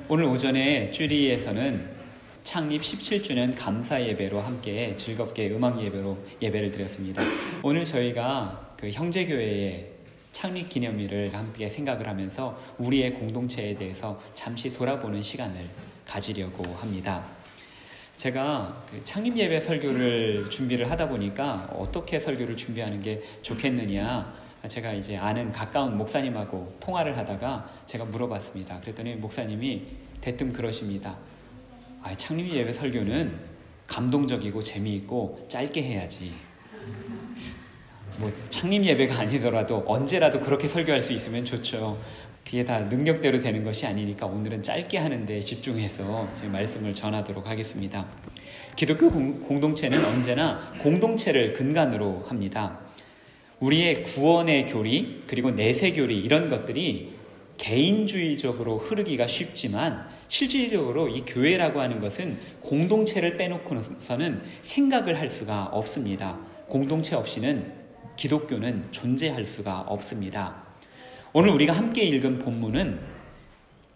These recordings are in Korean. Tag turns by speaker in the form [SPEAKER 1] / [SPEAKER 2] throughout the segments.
[SPEAKER 1] 오늘 오전에 쭈리에서는 창립 17주년 감사 예배로 함께 즐겁게 음악 예배로 예배를 드렸습니다. 오늘 저희가 그 형제교회의 창립 기념일을 함께 생각을 하면서 우리의 공동체에 대해서 잠시 돌아보는 시간을 가지려고 합니다. 제가 그 창립 예배 설교를 준비를 하다 보니까 어떻게 설교를 준비하는 게 좋겠느냐, 제가 이제 아는 가까운 목사님하고 통화를 하다가 제가 물어봤습니다. 그랬더니 목사님이 대뜸 그러십니다. 창립 예배 설교는 감동적이고 재미있고 짧게 해야지. 창립 예배가 아니더라도 언제라도 그렇게 설교할 수 있으면 좋죠. 그게 다 능력대로 되는 것이 아니니까 오늘은 짧게 하는데 집중해서 제 말씀을 전하도록 하겠습니다. 기독교 공동체는 언제나 공동체를 근간으로 합니다. 우리의 구원의 교리 그리고 내세 교리 이런 것들이 개인주의적으로 흐르기가 쉽지만 실질적으로 이 교회라고 하는 것은 공동체를 빼놓고서는 생각을 할 수가 없습니다. 공동체 없이는 기독교는 존재할 수가 없습니다. 오늘 우리가 함께 읽은 본문은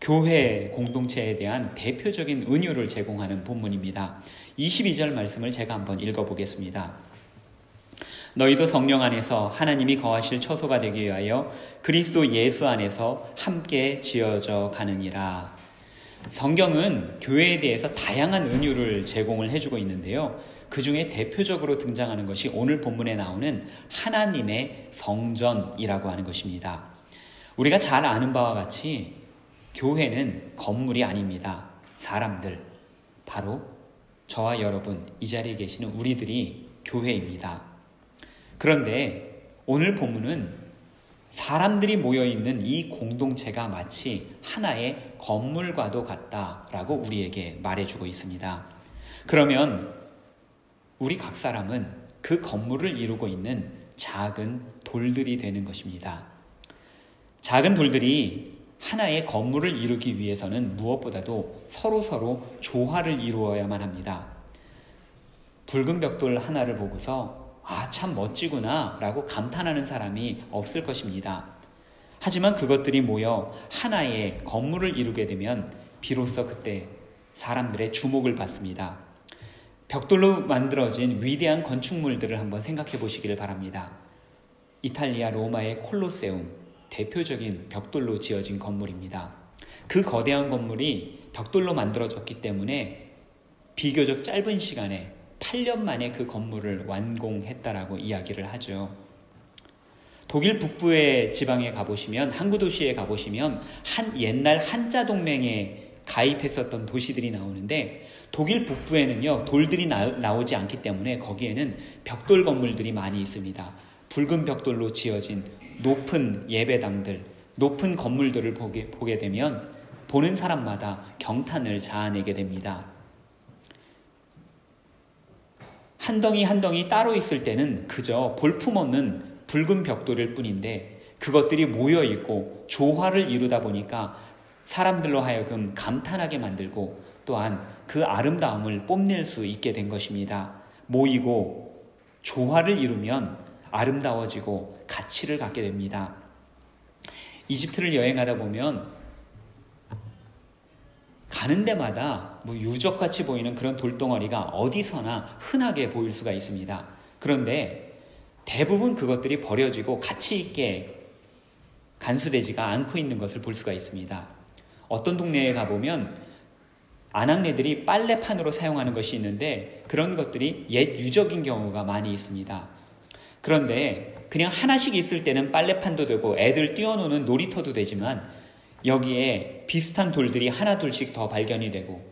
[SPEAKER 1] 교회 공동체에 대한 대표적인 은유를 제공하는 본문입니다. 22절 말씀을 제가 한번 읽어보겠습니다. 너희도 성령 안에서 하나님이 거하실 처소가 되기 위하여 그리스도 예수 안에서 함께 지어져 가느니라. 성경은 교회에 대해서 다양한 은유를 제공을 해주고 있는데요. 그 중에 대표적으로 등장하는 것이 오늘 본문에 나오는 하나님의 성전이라고 하는 것입니다. 우리가 잘 아는 바와 같이 교회는 건물이 아닙니다. 사람들, 바로 저와 여러분, 이 자리에 계시는 우리들이 교회입니다. 그런데 오늘 본문은 사람들이 모여있는 이 공동체가 마치 하나의 건물과도 같다라고 우리에게 말해주고 있습니다. 그러면 우리 각 사람은 그 건물을 이루고 있는 작은 돌들이 되는 것입니다. 작은 돌들이 하나의 건물을 이루기 위해서는 무엇보다도 서로 조화를 이루어야만 합니다. 붉은 벽돌 하나를 보고서 참 멋지구나 라고 감탄하는 사람이 없을 것입니다. 하지만 그것들이 모여 하나의 건물을 이루게 되면 비로소 그때 사람들의 주목을 받습니다. 벽돌로 만들어진 위대한 건축물들을 한번 생각해 보시기를 바랍니다. 이탈리아 로마의 콜로세움, 대표적인 벽돌로 지어진 건물입니다. 그 거대한 건물이 벽돌로 만들어졌기 때문에 비교적 짧은 시간에 8년 만에 그 건물을 완공했다라고 이야기를 하죠. 독일 북부의 지방에 가보시면, 항구 도시에 가보시면 옛날 한자 동맹에 가입했었던 도시들이 나오는데 독일 북부에는요 돌들이 나오지 않기 때문에 거기에는 벽돌 건물들이 많이 있습니다. 붉은 벽돌로 지어진 높은 예배당들, 높은 건물들을 보게 되면 보는 사람마다 경탄을 자아내게 됩니다. 한 덩이 한 덩이 따로 있을 때는 그저 볼품없는 붉은 벽돌일 뿐인데 그것들이 모여있고 조화를 이루다 보니까 사람들로 하여금 감탄하게 만들고 또한 그 아름다움을 뽐낼 수 있게 된 것입니다. 모이고 조화를 이루면 아름다워지고 가치를 갖게 됩니다. 이집트를 여행하다 보면 가는 데마다 유적같이 보이는 그런 돌덩어리가 어디서나 흔하게 보일 수가 있습니다. 그런데 대부분 그것들이 버려지고 가치 있게 간수되지가 않고 있는 것을 볼 수가 있습니다. 어떤 동네에 가보면 아낙네들이 빨래판으로 사용하는 것이 있는데 그런 것들이 옛 유적인 경우가 많이 있습니다. 그런데 그냥 하나씩 있을 때는 빨래판도 되고 애들 뛰어노는 놀이터도 되지만 여기에 비슷한 돌들이 하나 둘씩 더 발견이 되고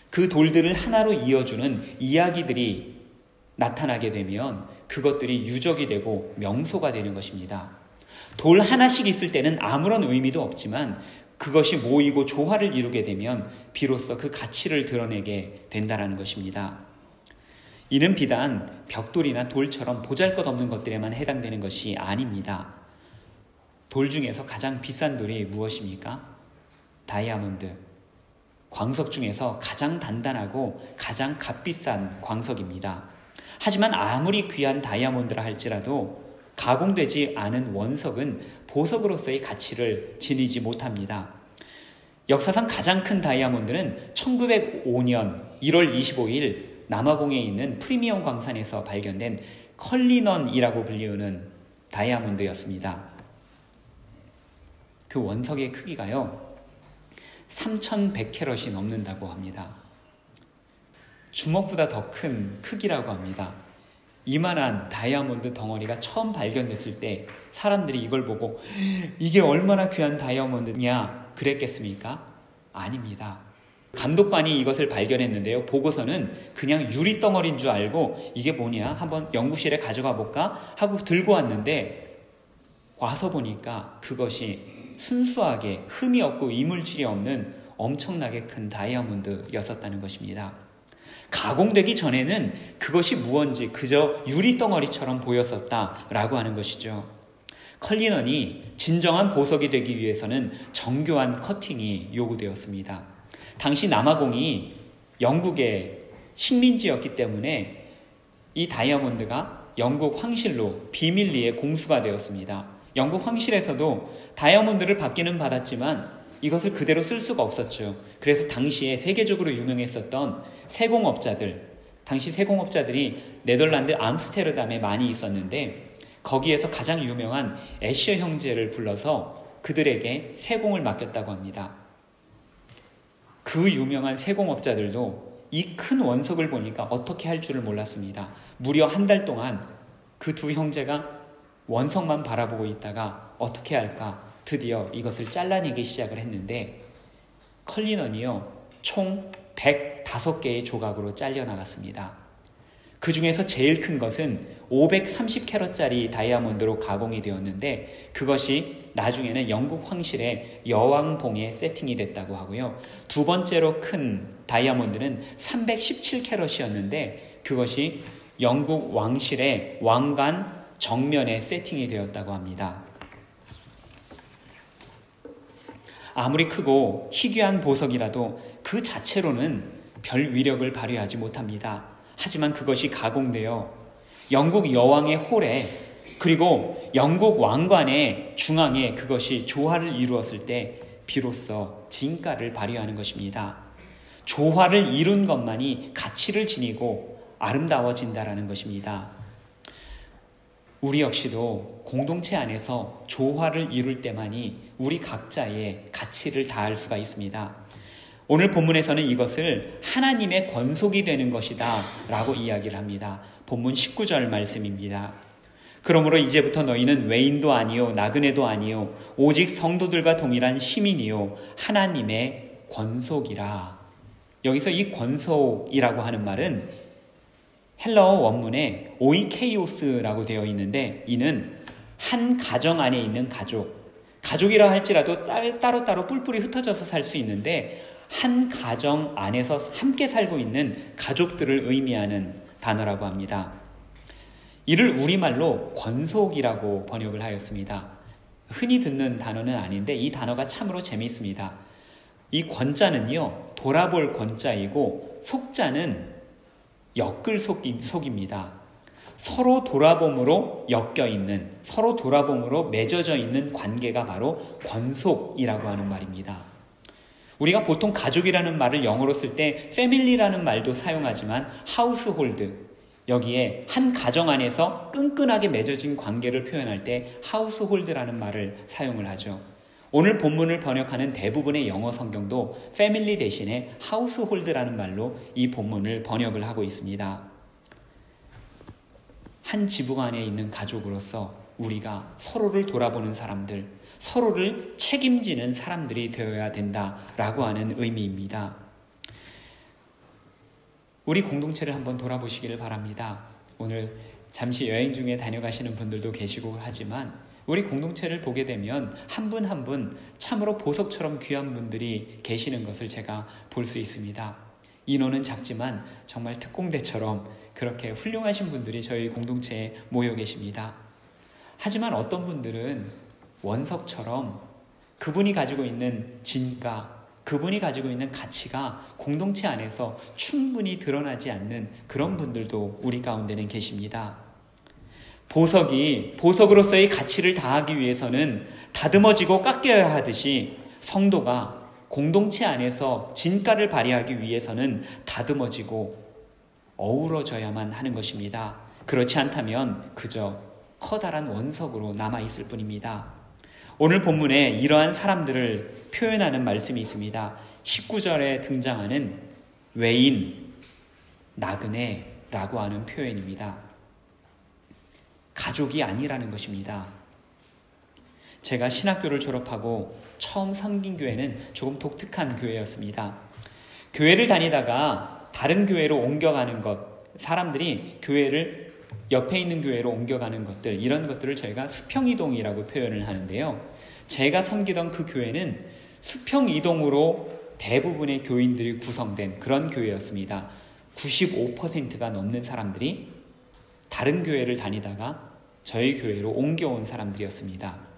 [SPEAKER 1] 그 돌들을 하나로 이어주는 이야기들이 나타나게 되면 그것들이 유적이 되고 명소가 되는 것입니다. 돌 하나씩 있을 때는 아무런 의미도 없지만 그것이 모이고 조화를 이루게 되면 비로소 그 가치를 드러내게 된다는 것입니다. 이는 비단 벽돌이나 돌처럼 보잘것없는 것들에만 해당되는 것이 아닙니다. 돌 중에서 가장 비싼 돌이 무엇입니까? 다이아몬드. 광석 중에서 가장 단단하고 가장 값비싼 광석입니다. 하지만 아무리 귀한 다이아몬드라 할지라도 가공되지 않은 원석은 보석으로서의 가치를 지니지 못합니다. 역사상 가장 큰 다이아몬드는 1905년 1월 25일 남아공에 있는 프리미엄 광산에서 발견된 컬리넌이라고 불리우는 다이아몬드였습니다. 그 원석의 크기가요, 3100캐럿이 넘는다고 합니다. 주먹보다 더 큰 크기라고 합니다. 이만한 다이아몬드 덩어리가 처음 발견됐을 때 사람들이 이걸 보고 이게 얼마나 귀한 다이아몬드냐 그랬겠습니까? 아닙니다. 감독관이 이것을 발견했는데요, 보고서는 그냥 유리 덩어리인 줄 알고 이게 뭐냐 한번 연구실에 가져가 볼까 하고 들고 왔는데, 와서 보니까 그것이 순수하게 흠이 없고 이물질이 없는 엄청나게 큰 다이아몬드였었다는 것입니다. 가공되기 전에는 그것이 무언지 그저 유리 덩어리처럼 보였었다라고 하는 것이죠. 컬리넌이 진정한 보석이 되기 위해서는 정교한 커팅이 요구되었습니다. 당시 남아공이 영국의 식민지였기 때문에 이 다이아몬드가 영국 황실로 비밀리에 공수가 되었습니다. 영국 황실에서도 다이아몬드를 받기는 받았지만 이것을 그대로 쓸 수가 없었죠. 그래서 당시에 세계적으로 유명했었던 세공업자들, 당시 세공업자들이 네덜란드 암스테르담에 많이 있었는데 거기에서 가장 유명한 애셔 형제를 불러서 그들에게 세공을 맡겼다고 합니다. 그 유명한 세공업자들도 이 큰 원석을 보니까 어떻게 할 줄을 몰랐습니다. 무려 한 달 동안 그 두 형제가 원석만 바라보고 있다가 어떻게 할까 드디어 이것을 잘라내기 시작을 했는데, 컬리넌이요 총 105개의 조각으로 잘려나갔습니다. 그 중에서 제일 큰 것은 530캐럿짜리 다이아몬드로 가공이 되었는데 그것이 나중에는 영국 황실의 여왕봉에 세팅이 됐다고 하고요. 두 번째로 큰 다이아몬드는 317캐럿이었는데 그것이 영국 왕실의 왕관 정면에 세팅이 되었다고 합니다. 아무리 크고 희귀한 보석이라도 그 자체로는 별 위력을 발휘하지 못합니다. 하지만 그것이 가공되어 영국 여왕의 홀에 그리고 영국 왕관의 중앙에 그것이 조화를 이루었을 때 비로소 진가를 발휘하는 것입니다. 조화를 이룬 것만이 가치를 지니고 아름다워진다라는 것입니다. 우리 역시도 공동체 안에서 조화를 이룰 때만이 우리 각자의 가치를 다할 수가 있습니다. 오늘 본문에서는 이것을 하나님의 권속이 되는 것이다 라고 이야기를 합니다. 본문 19절 말씀입니다. 그러므로 이제부터 너희는 외인도 아니요 나그네도 아니요 오직 성도들과 동일한 시민이요 하나님의 권속이라. 여기서 이 권속이라고 하는 말은 헬라어 원문에 오이케이오스라고 되어 있는데 이는 한 가정 안에 있는 가족이라 할지라도 따로따로 뿔뿔이 흩어져서 살 수 있는데 한 가정 안에서 함께 살고 있는 가족들을 의미하는 단어라고 합니다. 이를 우리말로 권속이라고 번역을 하였습니다. 흔히 듣는 단어는 아닌데 이 단어가 참으로 재미있습니다. 이 권자는요 돌아볼 권자이고 속자는 엮을 속입니다. 서로 돌아봄으로 엮여있는, 서로 돌아봄으로 맺어져 있는 관계가 바로 권속이라고 하는 말입니다. 우리가 보통 가족이라는 말을 영어로 쓸 때 패밀리라는 말도 사용하지만 하우스홀드, 여기에 한 가정 안에서 끈끈하게 맺어진 관계를 표현할 때 하우스홀드라는 말을 사용을 하죠. 오늘 본문을 번역하는 대부분의 영어 성경도 패밀리 대신에 하우스홀드라는 말로 이 본문을 번역을 하고 있습니다. 한 지붕 안에 있는 가족으로서 우리가 서로를 돌아보는 사람들, 서로를 책임지는 사람들이 되어야 된다라고 하는 의미입니다. 우리 공동체를 한번 돌아보시기를 바랍니다. 오늘 잠시 여행 중에 다녀가시는 분들도 계시고 하지만 우리 공동체를 보게 되면 한 분 한 분 참으로 보석처럼 귀한 분들이 계시는 것을 제가 볼 수 있습니다. 인원은 작지만 정말 특공대처럼 그렇게 훌륭하신 분들이 저희 공동체에 모여 계십니다. 하지만 어떤 분들은 원석처럼 그분이 가지고 있는 진가, 그분이 가지고 있는 가치가 공동체 안에서 충분히 드러나지 않는 그런 분들도 우리 가운데는 계십니다. 보석이 보석으로서의 가치를 다하기 위해서는 다듬어지고 깎여야 하듯이 성도가 공동체 안에서 진가를 발휘하기 위해서는 다듬어지고 어우러져야만 하는 것입니다. 그렇지 않다면 그저 커다란 원석으로 남아있을 뿐입니다. 오늘 본문에 이러한 사람들을 표현하는 말씀이 있습니다. 19절에 등장하는 외인, 나그네라고 하는 표현입니다. 가족이 아니라는 것입니다. 제가 신학교를 졸업하고 처음 섬긴 교회는 조금 독특한 교회였습니다. 교회를 다니다가 다른 교회로 옮겨가는 것, 사람들이 교회를 옆에 있는 교회로 옮겨가는 것들, 이런 것들을 저희가 수평이동이라고 표현을 하는데요. 제가 섬기던 그 교회는 수평이동으로 대부분의 교인들이 구성된 그런 교회였습니다. 95%가 넘는 사람들이 다른 교회를 다니다가 저희 교회로 옮겨온 사람들이었습니다.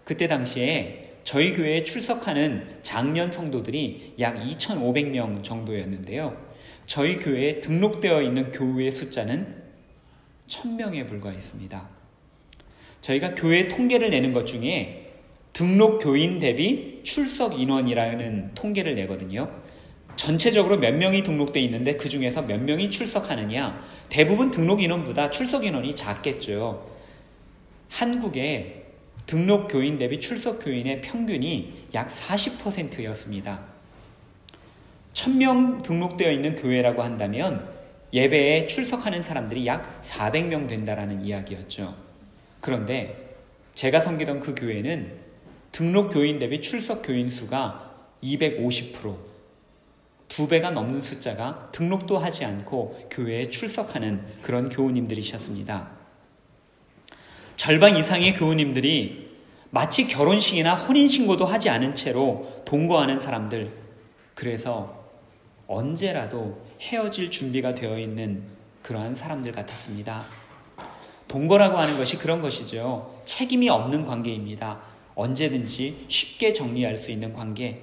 [SPEAKER 1] 그때 당시에 저희 교회에 출석하는 장년 성도들이 약 2,500명 정도였는데요. 저희 교회에 등록되어 있는 교우의 숫자는 1,000명에 불과했습니다. 저희가 교회 통계를 내는 것 중에 등록 교인 대비 출석 인원이라는 통계를 내거든요. 전체적으로 몇 명이 등록되어 있는데 그 중에서 몇 명이 출석하느냐, 대부분 등록 인원보다 출석 인원이 작겠죠. 한국의 등록 교인 대비 출석 교인의 평균이 약 40%였습니다. 1,000명 등록되어 있는 교회라고 한다면 예배에 출석하는 사람들이 약 400명 된다라는 이야기였죠. 그런데 제가 섬기던 그 교회는 등록 교인 대비 출석 교인 수가 250%, 2배가 넘는 숫자가 등록도 하지 않고 교회에 출석하는 그런 교우님들이셨습니다. 절반 이상의 교우님들이 마치 결혼식이나 혼인신고도 하지 않은 채로 동거하는 사람들, 그래서 언제라도 헤어질 준비가 되어 있는 그러한 사람들 같았습니다. 동거라고 하는 것이 그런 것이죠. 책임이 없는 관계입니다. 언제든지 쉽게 정리할 수 있는 관계.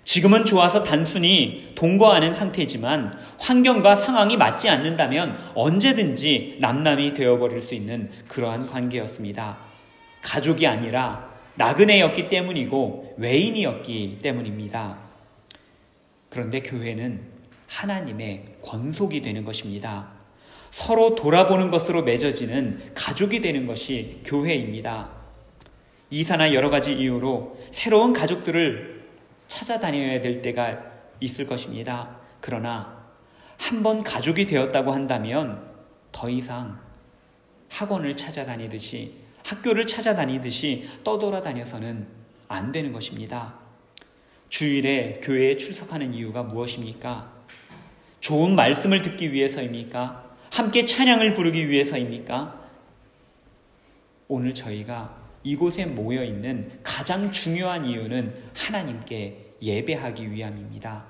[SPEAKER 1] 지금은 좋아서 단순히 동거하는 상태지만 환경과 상황이 맞지 않는다면 언제든지 남남이 되어버릴 수 있는 그러한 관계였습니다. 가족이 아니라 나그네였기 때문이고 외인이었기 때문입니다. 그런데 교회는 하나님의 권속이 되는 것입니다. 서로 돌아보는 것으로 맺어지는 가족이 되는 것이 교회입니다. 이사나 여러 가지 이유로 새로운 가족들을 찾아다녀야 될 때가 있을 것입니다. 그러나 한번 가족이 되었다고 한다면 더 이상 학원을 찾아다니듯이, 학교를 찾아다니듯이 떠돌아다녀서는 안 되는 것입니다. 주일에 교회에 출석하는 이유가 무엇입니까? 좋은 말씀을 듣기 위해서입니까? 함께 찬양을 부르기 위해서입니까? 오늘 저희가 이곳에 모여있는 가장 중요한 이유는 하나님께 예배하기 위함입니다.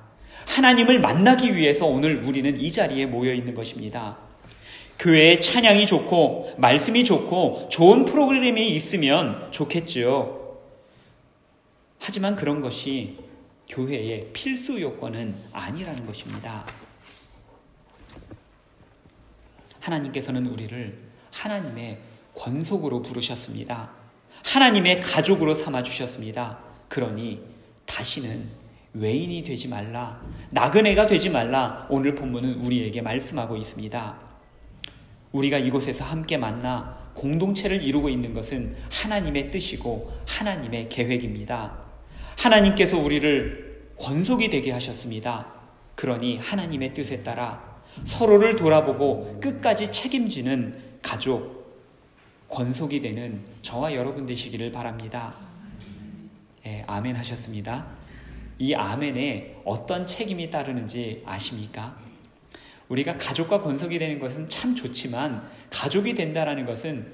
[SPEAKER 1] 하나님을 만나기 위해서 오늘 우리는 이 자리에 모여있는 것입니다. 교회에 찬양이 좋고 말씀이 좋고 좋은 프로그램이 있으면 좋겠지요. 하지만 그런 것이 교회의 필수 요건은 아니라는 것입니다. 하나님께서는 우리를 하나님의 권속으로 부르셨습니다. 하나님의 가족으로 삼아주셨습니다. 그러니 다시는 외인이 되지 말라, 나그네가 되지 말라, 오늘 본문은 우리에게 말씀하고 있습니다. 우리가 이곳에서 함께 만나 공동체를 이루고 있는 것은 하나님의 뜻이고 하나님의 계획입니다. 하나님께서 우리를 권속이 되게 하셨습니다. 그러니 하나님의 뜻에 따라 서로를 돌아보고 끝까지 책임지는 가족, 권속이 되는 저와 여러분 되시기를 바랍니다. 네, 아멘 하셨습니다. 이 아멘에 어떤 책임이 따르는지 아십니까? 우리가 가족과 권속이 되는 것은 참 좋지만 가족이 된다는 것은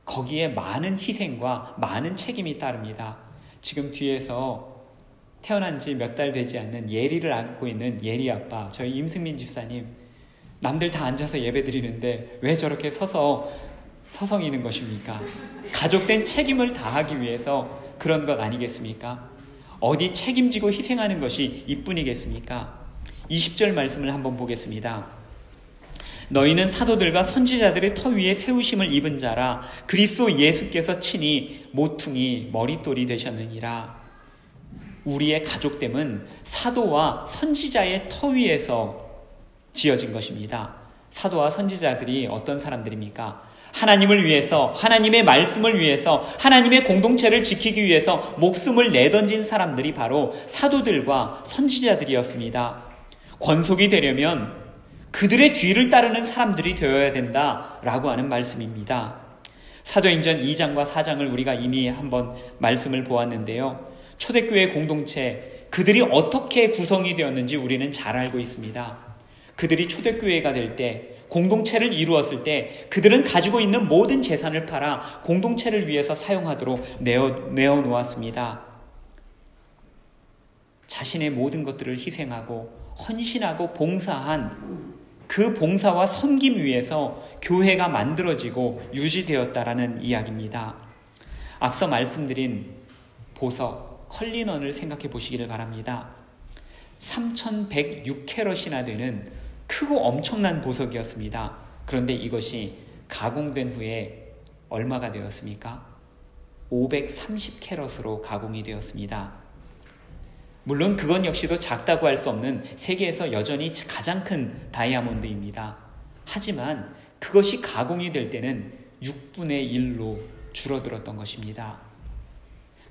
[SPEAKER 1] 거기에 많은 희생과 많은 책임이 따릅니다. 지금 뒤에서 태어난 지 몇 달 되지 않는 예리를 안고 있는 예리 아빠, 저희 임승민 집사님, 남들 다 앉아서 예배 드리는데 왜 저렇게 서성이는 것입니까? 가족된 책임을 다하기 위해서 그런 것 아니겠습니까? 어디 책임지고 희생하는 것이 이뿐이겠습니까? 20절 말씀을 한번 보겠습니다. 너희는 사도들과 선지자들의 터 위에 세우심을 입은 자라, 그리스도 예수께서 친히 모퉁이 머릿돌이 되셨느니라. 우리의 가족됨은 사도와 선지자의 터 위에서 지어진 것입니다. 사도와 선지자들이 어떤 사람들입니까? 하나님을 위해서, 하나님의 말씀을 위해서, 하나님의 공동체를 지키기 위해서 목숨을 내던진 사람들이 바로 사도들과 선지자들이었습니다. 권속이 되려면 그들의 뒤를 따르는 사람들이 되어야 된다라고 하는 말씀입니다. 사도행전 2장과 4장을 우리가 이미 한번 말씀을 보았는데요. 초대교회 공동체, 그들이 어떻게 구성이 되었는지 우리는 잘 알고 있습니다. 그들이 초대교회가 될 때, 공동체를 이루었을 때 그들은 가지고 있는 모든 재산을 팔아 공동체를 위해서 사용하도록 내어놓았습니다. 자신의 모든 것들을 희생하고 헌신하고 봉사한 그 봉사와 섬김 위에서 교회가 만들어지고 유지되었다라는 이야기입니다. 앞서 말씀드린 보석, 컬리넌을 생각해 보시기를 바랍니다. 3106캐럿이나 되는 크고 엄청난 보석이었습니다. 그런데 이것이 가공된 후에 얼마가 되었습니까? 530캐럿으로 가공이 되었습니다. 물론 그건 역시도 작다고 할 수 없는 세계에서 여전히 가장 큰 다이아몬드입니다. 하지만 그것이 가공이 될 때는 6분의 1로 줄어들었던 것입니다.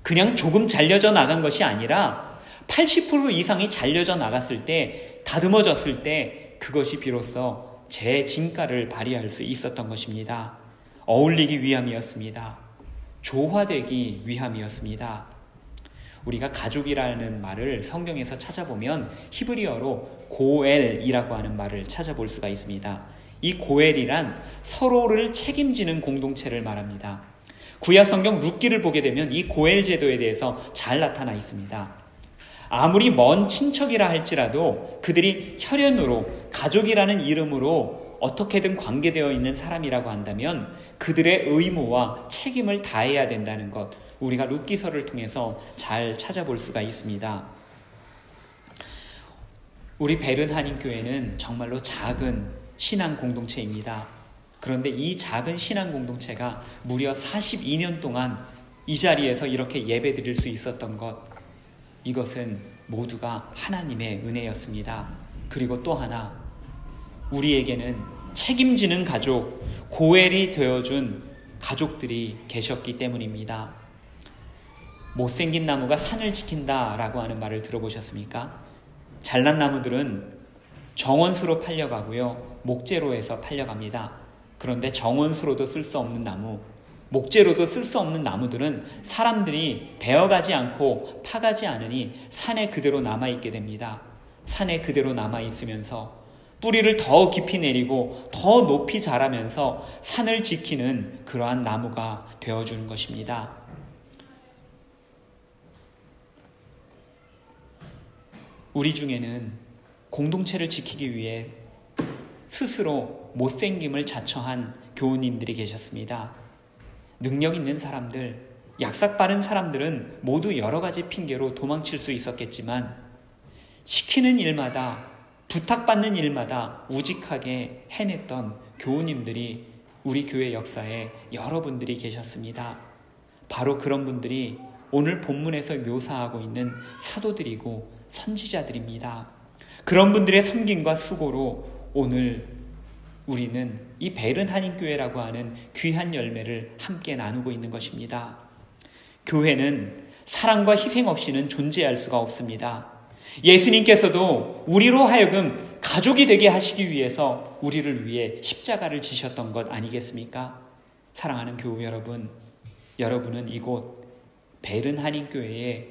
[SPEAKER 1] 그냥 조금 잘려져 나간 것이 아니라 80% 이상이 잘려져 나갔을 때, 다듬어졌을 때 그것이 비로소 재진가를 발휘할 수 있었던 것입니다. 어울리기 위함이었습니다. 조화되기 위함이었습니다. 우리가 가족이라는 말을 성경에서 찾아보면 히브리어로 고엘이라고 하는 말을 찾아볼 수가 있습니다. 이 고엘이란 서로를 책임지는 공동체를 말합니다. 구약 성경 룻기를 보게 되면 이 고엘 제도에 대해서 잘 나타나 있습니다. 아무리 먼 친척이라 할지라도 그들이 혈연으로, 가족이라는 이름으로 어떻게든 관계되어 있는 사람이라고 한다면 그들의 의무와 책임을 다해야 된다는 것, 우리가 룻기서를 통해서 잘 찾아볼 수가 있습니다. 우리 베른 한인교회는 정말로 작은 신앙 공동체입니다. 그런데 이 작은 신앙 공동체가 무려 42년 동안 이 자리에서 이렇게 예배드릴 수 있었던 것, 이것은 모두가 하나님의 은혜였습니다. 그리고 또 하나, 우리에게는 책임지는 가족, 고엘이 되어준 가족들이 계셨기 때문입니다. 못생긴 나무가 산을 지킨다라고 하는 말을 들어보셨습니까? 잘난 나무들은 정원수로 팔려가고요, 목재로해서 팔려갑니다. 그런데 정원수로도 쓸 수 없는 나무, 목재로도 쓸 수 없는 나무들은 사람들이 베어가지 않고 파가지 않으니 산에 그대로 남아있게 됩니다. 산에 그대로 남아있으면서 뿌리를 더 깊이 내리고 더 높이 자라면서 산을 지키는 그러한 나무가 되어주는 것입니다. 우리 중에는 공동체를 지키기 위해 스스로 못생김을 자처한 교우님들이 계셨습니다. 능력 있는 사람들, 약삭 빠른 사람들은 모두 여러 가지 핑계로 도망칠 수 있었겠지만 시키는 일마다, 부탁받는 일마다 우직하게 해냈던 교우님들이 우리 교회 역사에 여러분들이 계셨습니다. 바로 그런 분들이 오늘 본문에서 묘사하고 있는 사도들이고 선지자들입니다. 그런 분들의 섬김과 수고로 오늘 우리는 이 베른 한인교회라고 하는 귀한 열매를 함께 나누고 있는 것입니다. 교회는 사랑과 희생 없이는 존재할 수가 없습니다. 예수님께서도 우리로 하여금 가족이 되게 하시기 위해서 우리를 위해 십자가를 지셨던 것 아니겠습니까? 사랑하는 교우 여러분, 여러분은 이곳 베른 한인교회의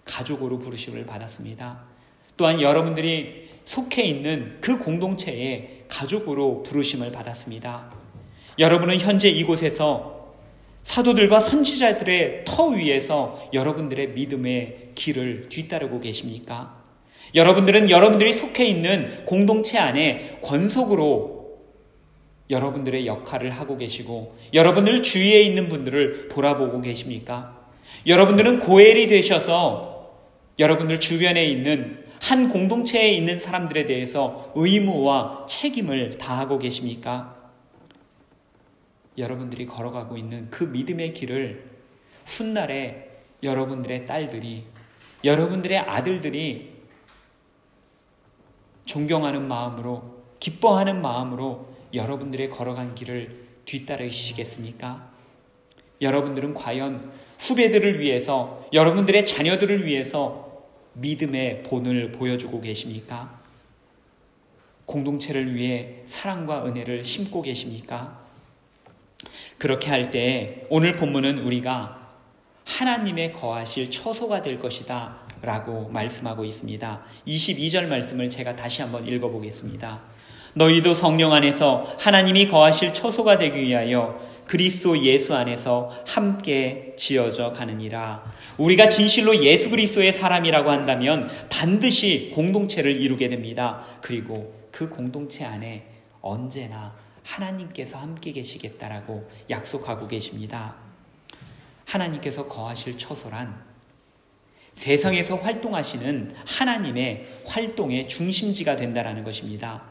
[SPEAKER 1] 가족으로 부르심을 받았습니다. 또한 여러분들이 속해 있는 그 공동체의 가족으로 부르심을 받았습니다. 여러분은 현재 이곳에서 사도들과 선지자들의 터 위에서 여러분들의 믿음의 길을 뒤따르고 계십니까? 여러분들은 여러분들이 속해 있는 공동체 안에 권속으로 여러분들의 역할을 하고 계시고 여러분들 주위에 있는 분들을 돌아보고 계십니까? 여러분들은 고엘이 되셔서 여러분들 주변에 있는 한 공동체에 있는 사람들에 대해서 의무와 책임을 다하고 계십니까? 여러분들이 걸어가고 있는 그 믿음의 길을 훗날에 여러분들의 딸들이, 여러분들의 아들들이 존경하는 마음으로, 기뻐하는 마음으로 여러분들의 걸어간 길을 뒤따르시겠습니까? 여러분들은 과연 후배들을 위해서, 여러분들의 자녀들을 위해서 믿음의 본을 보여주고 계십니까? 공동체를 위해 사랑과 은혜를 심고 계십니까? 그렇게 할 때 오늘 본문은 우리가 하나님의 거하실 처소가 될 것이다 라고 말씀하고 있습니다. 22절 말씀을 제가 다시 한번 읽어보겠습니다. 너희도 성령 안에서 하나님이 거하실 처소가 되기 위하여 그리스도 예수 안에서 함께 지어져 가느니라. 우리가 진실로 예수 그리스도의 사람이라고 한다면 반드시 공동체를 이루게 됩니다. 그리고 그 공동체 안에 언제나 하나님께서 함께 계시겠다라고 약속하고 계십니다. 하나님께서 거하실 처소란 세상에서 활동하시는 하나님의 활동의 중심지가 된다는 것입니다.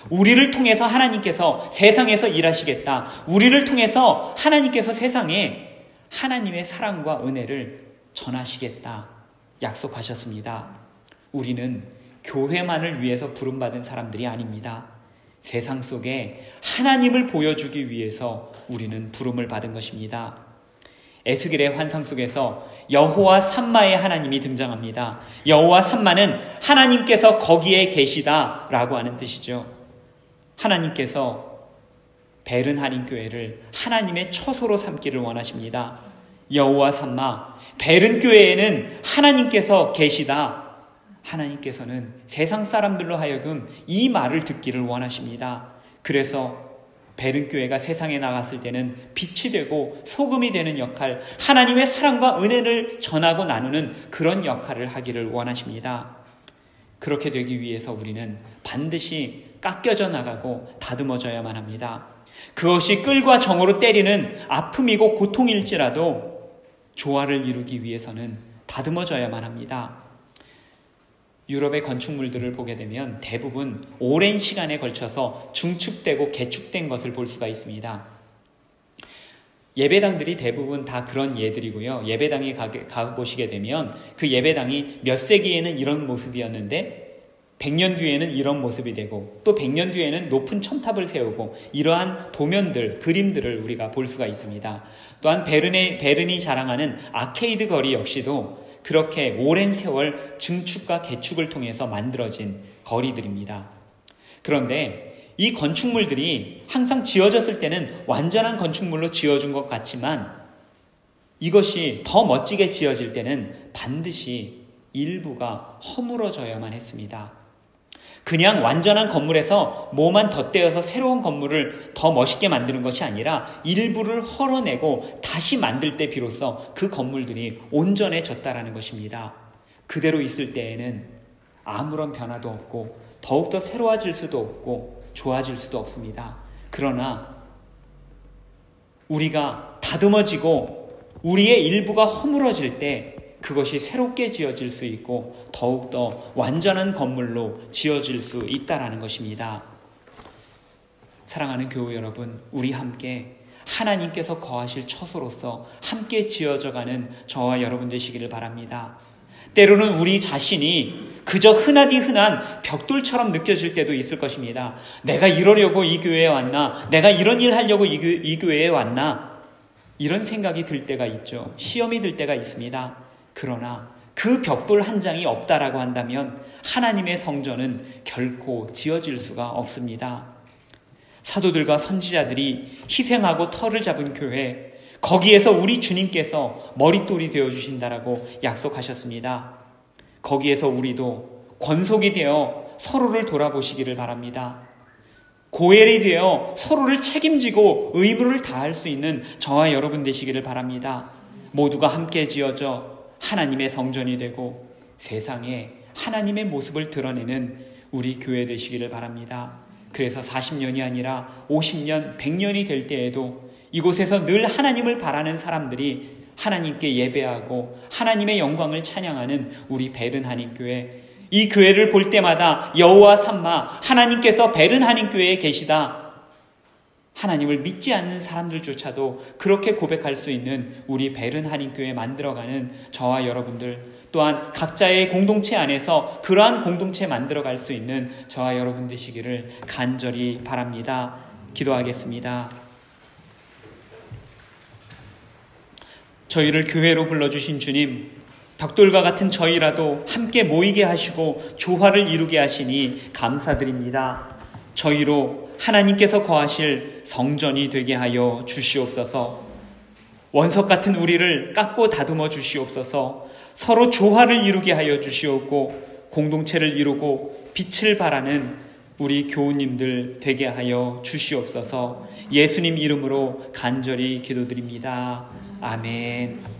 [SPEAKER 1] 우리를 통해서 하나님께서 세상에서 일하시겠다. 우리를 통해서 하나님께서 세상에 하나님의 사랑과 은혜를 전하시겠다 약속하셨습니다. 우리는 교회만을 위해서 부름받은 사람들이 아닙니다. 세상 속에 하나님을 보여주기 위해서 우리는 부름을 받은 것입니다. 에스겔의 환상 속에서 여호와 삼마의 하나님이 등장합니다. 여호와 삼마는 하나님께서 거기에 계시다라고 하는 뜻이죠. 하나님께서 베른 한인교회를 하나님의 처소로 삼기를 원하십니다. 여호와 삼마, 베른 교회에는 하나님께서 계시다. 하나님께서는 세상 사람들로 하여금 이 말을 듣기를 원하십니다. 그래서 베른교회가 세상에 나갔을 때는 빛이 되고 소금이 되는 역할, 하나님의 사랑과 은혜를 전하고 나누는 그런 역할을 하기를 원하십니다. 그렇게 되기 위해서 우리는 반드시 깎여져 나가고 다듬어져야만 합니다. 그것이 끌과 정으로 때리는 아픔이고 고통일지라도 조화를 이루기 위해서는 다듬어져야만 합니다. 유럽의 건축물들을 보게 되면 대부분 오랜 시간에 걸쳐서 중축되고 개축된 것을 볼 수가 있습니다. 예배당들이 대부분 다 그런 예들이고요. 예배당에 가보시게 되면 그 예배당이 몇 세기에는 이런 모습이었는데 100년 뒤에는 이런 모습이 되고 또 100년 뒤에는 높은 첨탑을 세우고 이러한 도면들, 그림들을 우리가 볼 수가 있습니다. 또한 베른이 자랑하는 아케이드 거리 역시도 그렇게 오랜 세월 증축과 개축을 통해서 만들어진 거리들입니다. 그런데 이 건축물들이 항상 지어졌을 때는 완전한 건축물로 지어준 것 같지만 이것이 더 멋지게 지어질 때는 반드시 일부가 허물어져야만 했습니다. 그냥 완전한 건물에서 뭐만 덧대어서 새로운 건물을 더 멋있게 만드는 것이 아니라 일부를 헐어내고 다시 만들 때 비로소 그 건물들이 온전해졌다라는 것입니다. 그대로 있을 때에는 아무런 변화도 없고 더욱더 새로워질 수도 없고 좋아질 수도 없습니다. 그러나 우리가 다듬어지고 우리의 일부가 허물어질 때 그것이 새롭게 지어질 수 있고 더욱더 완전한 건물로 지어질 수 있다는 것입니다. 사랑하는 교우 여러분, 우리 함께 하나님께서 거하실 처소로서 함께 지어져가는 저와 여러분 되시기를 바랍니다. 때로는 우리 자신이 그저 흔하디 흔한 벽돌처럼 느껴질 때도 있을 것입니다. 내가 이러려고 이 교회에 왔나? 내가 이런 일 하려고 이 교회에 왔나? 이런 생각이 들 때가 있죠. 시험이 들 때가 있습니다. 그러나 그 벽돌 한 장이 없다라고 한다면 하나님의 성전은 결코 지어질 수가 없습니다. 사도들과 선지자들이 희생하고 터를 잡은 교회, 거기에서 우리 주님께서 머릿돌이 되어주신다라고 약속하셨습니다. 거기에서 우리도 권속이 되어 서로를 돌아보시기를 바랍니다. 고엘이 되어 서로를 책임지고 의무를 다할 수 있는 저와 여러분 되시기를 바랍니다. 모두가 함께 지어져 하나님의 성전이 되고 세상에 하나님의 모습을 드러내는 우리 교회 되시기를 바랍니다. 그래서 40년이 아니라 50년, 100년이 될 때에도 이곳에서 늘 하나님을 바라는 사람들이 하나님께 예배하고 하나님의 영광을 찬양하는 우리 베른 한인교회, 이 교회를 볼 때마다 여호와 삼마, 하나님께서 베른 한인교회에 계시다, 하나님을 믿지 않는 사람들조차도 그렇게 고백할 수 있는 우리 베른 한인교회 만들어가는 저와 여러분들 또한 각자의 공동체 안에서 그러한 공동체 만들어갈 수 있는 저와 여러분 되시기를 간절히 바랍니다. 기도하겠습니다. 저희를 교회로 불러주신 주님, 벽돌과 같은 저희라도 함께 모이게 하시고 조화를 이루게 하시니 감사드립니다. 저희로 하나님께서 거하실 성전이 되게 하여 주시옵소서. 원석 같은 우리를 깎고 다듬어 주시옵소서. 서로 조화를 이루게 하여 주시옵고 공동체를 이루고 빛을 발하는 우리 교우님들 되게 하여 주시옵소서. 예수님 이름으로 간절히 기도드립니다. 아멘.